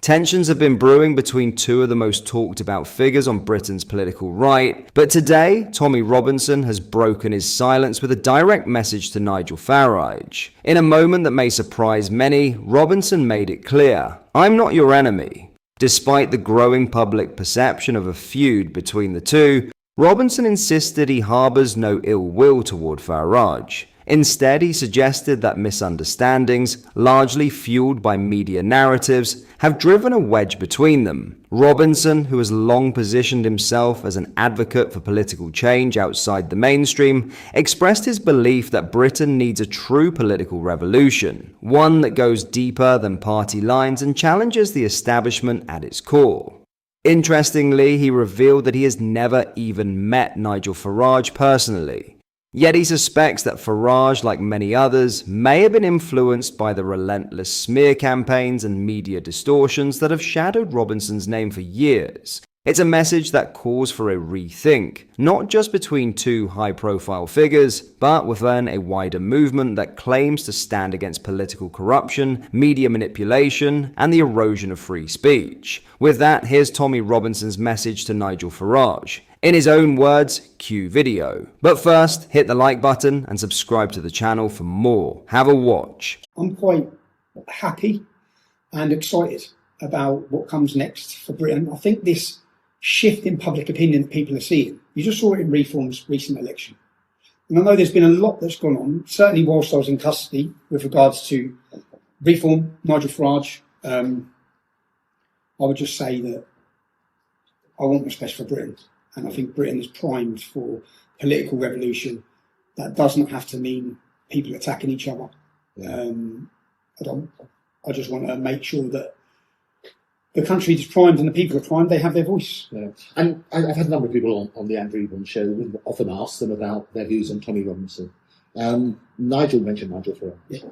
Tensions have been brewing between two of the most talked about figures on Britain's political right, but today, Tommy Robinson has broken his silence with a direct message to Nigel Farage. In a moment that may surprise many, Robinson made it clear, "I'm not your enemy." Despite the growing public perception of a feud between the two, Robinson insisted he harbours no ill will toward Farage. Instead, he suggested that misunderstandings, largely fueled by media narratives, have driven a wedge between them. Robinson, who has long positioned himself as an advocate for political change outside the mainstream, expressed his belief that Britain needs a true political revolution, one that goes deeper than party lines and challenges the establishment at its core. Interestingly, he revealed that he has never even met Nigel Farage personally. Yet he suspects that Farage, like many others, may have been influenced by the relentless smear campaigns and media distortions that have shadowed Robinson's name for years. It's a message that calls for a rethink, not just between two high-profile figures, but within a wider movement that claims to stand against political corruption, media manipulation, and the erosion of free speech. With that, here's Tommy Robinson's message to Nigel Farage. In his own words, cue video. But first, hit the like button and subscribe to the channel for more. Have a watch. I'm quite happy and excited about what comes next for Britain. I think this shift in public opinion that people are seeing, you just saw it in Reform's recent election. And I know there's been a lot that's gone on, certainly whilst I was in custody with regards to Reform, Nigel Farage. I would just say that I want what's best for Britain. And I think Britain is primed for political revolution. That does not have to mean people attacking each other. I just want to make sure that the country is primed and the people are primed, they have their voice. Yeah. And I've had a number of people on the Andrew Ewan show and often asked them about their views on Tommy Robinson. Nigel mentioned Nigel Farage. Yeah.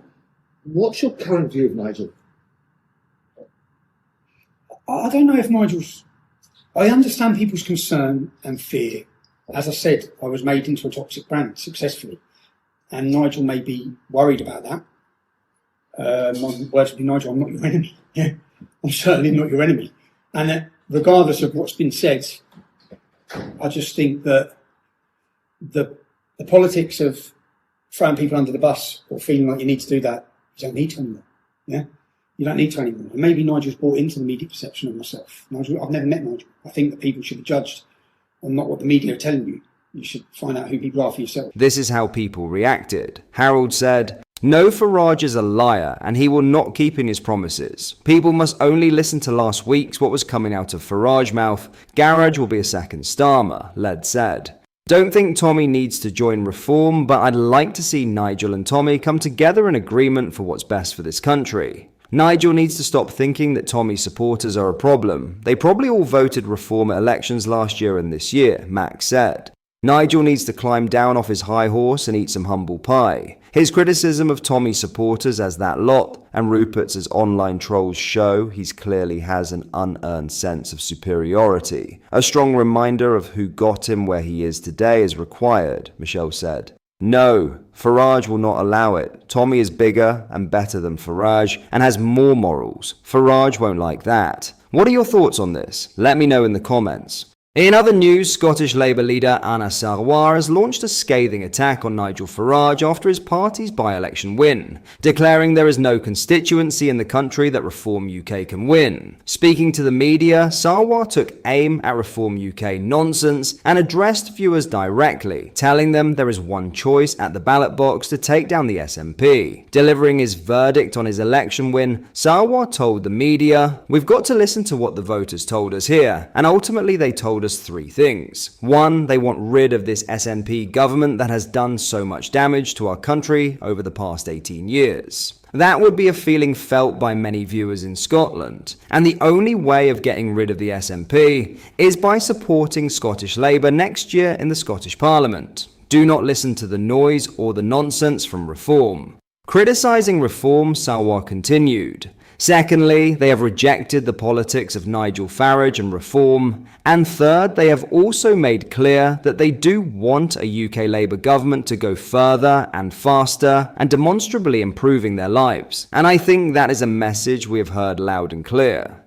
What's your current view of Nigel? I don't know if Nigel's... I understand people's concern and fear. As I said, I was made into a toxic brand successfully. And Nigel may be worried about that. My words would be, Nigel, I'm not your enemy. Yeah. I'm certainly not your enemy. And regardless of what's been said, I just think that the politics of throwing people under the bus or feeling like you need to do that, you don't need to anymore. Yeah? You don't need to anymore. And maybe Nigel's bought into the media perception of myself. Nigel, I've never met Nigel. I think that people should be judged on not what the media are telling you. You should find out who people are for yourself. This is how people reacted. Harold said, "No, Farage is a liar and he will not keep in his promises. People must only listen to last week's what was coming out of Farage's mouth. Garage will be a second Starmer," Led said. "Don't think Tommy needs to join Reform, but I'd like to see Nigel and Tommy come together in agreement for what's best for this country. Nigel needs to stop thinking that Tommy's supporters are a problem. They probably all voted Reform at elections last year and this year," Max said. Nigel needs to climb down off his high horse and eat some humble pie. His criticism of Tommy's supporters as that lot, and Rupert's as online trolls show, he clearly has an unearned sense of superiority. "A strong reminder of who got him where he is today is required," Michelle said. "No, Farage will not allow it. Tommy is bigger and better than Farage and has more morals. Farage won't like that." What are your thoughts on this? Let me know in the comments. In other news, Scottish Labour leader Anna Sarwar has launched a scathing attack on Nigel Farage after his party's by-election win, declaring there is no constituency in the country that Reform UK can win. Speaking to the media, Sarwar took aim at Reform UK nonsense and addressed viewers directly, telling them there is one choice at the ballot box to take down the SNP. Delivering his verdict on his election win, Sarwar told the media, "We've got to listen to what the voters told us here, and ultimately they told us three things. One, they want rid of this SNP government that has done so much damage to our country over the past 18 years. That would be a feeling felt by many viewers in Scotland, and the only way of getting rid of the SNP is by supporting Scottish Labour next year in the Scottish Parliament. Do not listen to the noise or the nonsense from Reform." Criticising Reform, Sarwar continued. Secondly, they have rejected the politics of Nigel Farage and Reform. And third, they have also made clear that they do want a UK Labour government to go further and faster and demonstrably improving their lives. And I think that is a message we have heard loud and clear.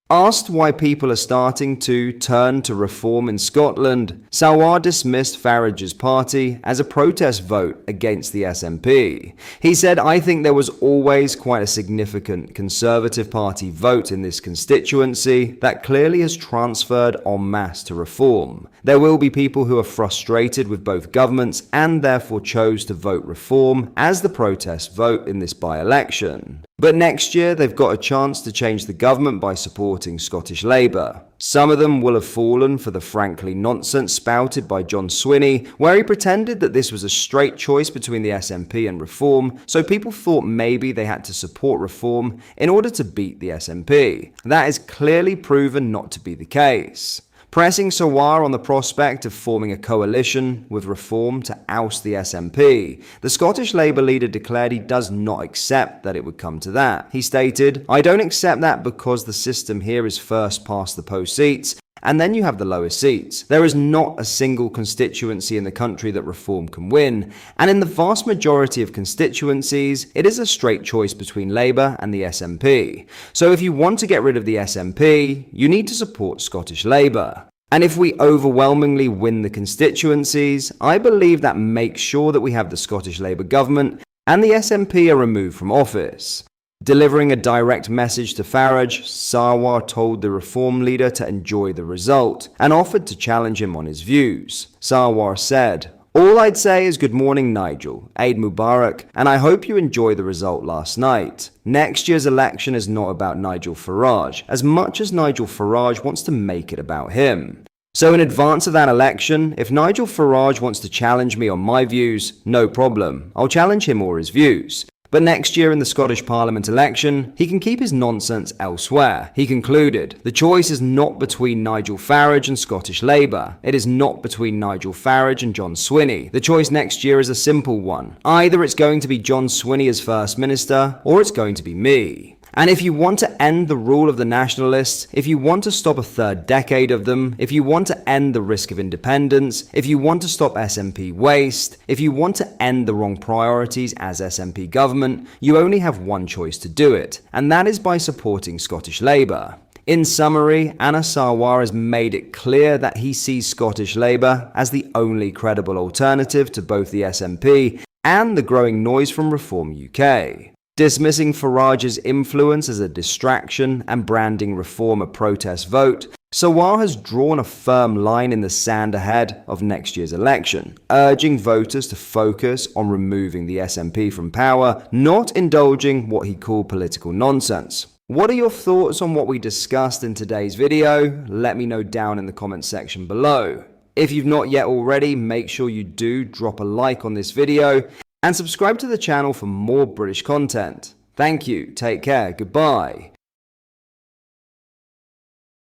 Asked why people are starting to turn to reform in Scotland, Sawar dismissed Farage's party as a protest vote against the SNP. He said, "I think there was always quite a significant Conservative Party vote in this constituency that clearly has transferred en masse to reform. There will be people who are frustrated with both governments and therefore chose to vote reform as the protest vote in this by-election. But next year, they've got a chance to change the government by supporting Scottish Labour. Some of them will have fallen for the frankly nonsense spouted by John Swinney, where he pretended that this was a straight choice between the SNP and Reform, so people thought maybe they had to support Reform in order to beat the SNP. That is clearly proven not to be the case." Pressing Sawar on the prospect of forming a coalition with Reform to oust the SNP, the Scottish Labour leader declared he does not accept that it would come to that. He stated, "I don't accept that because the system here is first past the post seats, and then you have the lowest seats. There is not a single constituency in the country that Reform can win, and in the vast majority of constituencies, it is a straight choice between Labour and the SNP. So if you want to get rid of the SNP, you need to support Scottish Labour. And if we overwhelmingly win the constituencies, I believe that makes sure that we have the Scottish Labour government and the SNP are removed from office." Delivering a direct message to Farage, Sawar told the Reform leader to enjoy the result and offered to challenge him on his views. Sawar said, "All I'd say is good morning, Nigel. Eid Mubarak, and I hope you enjoy the result last night. Next year's election is not about Nigel Farage, as much as Nigel Farage wants to make it about him. So in advance of that election, if Nigel Farage wants to challenge me on my views, no problem. I'll challenge him or his views. But next year in the Scottish Parliament election, he can keep his nonsense elsewhere." He concluded, "The choice is not between Nigel Farage and Scottish Labour. It is not between Nigel Farage and John Swinney. The choice next year is a simple one. Either it's going to be John Swinney as First Minister, or it's going to be me. And if you want to end the rule of the nationalists, if you want to stop a third decade of them, if you want to end the risk of independence, if you want to stop SNP waste, if you want to end the wrong priorities as SNP government, you only have one choice to do it, and that is by supporting Scottish Labour." In summary, Anna Sawar has made it clear that he sees Scottish Labour as the only credible alternative to both the SNP and the growing noise from Reform UK. Dismissing Farage's influence as a distraction and branding Reform a protest vote, Sawar has drawn a firm line in the sand ahead of next year's election, urging voters to focus on removing the SNP from power, not indulging what he called political nonsense. What are your thoughts on what we discussed in today's video? Let me know down in the comments section below. If you've not yet already, make sure you do drop a like on this video and subscribe to the channel for more British content. Thank you, take care, goodbye.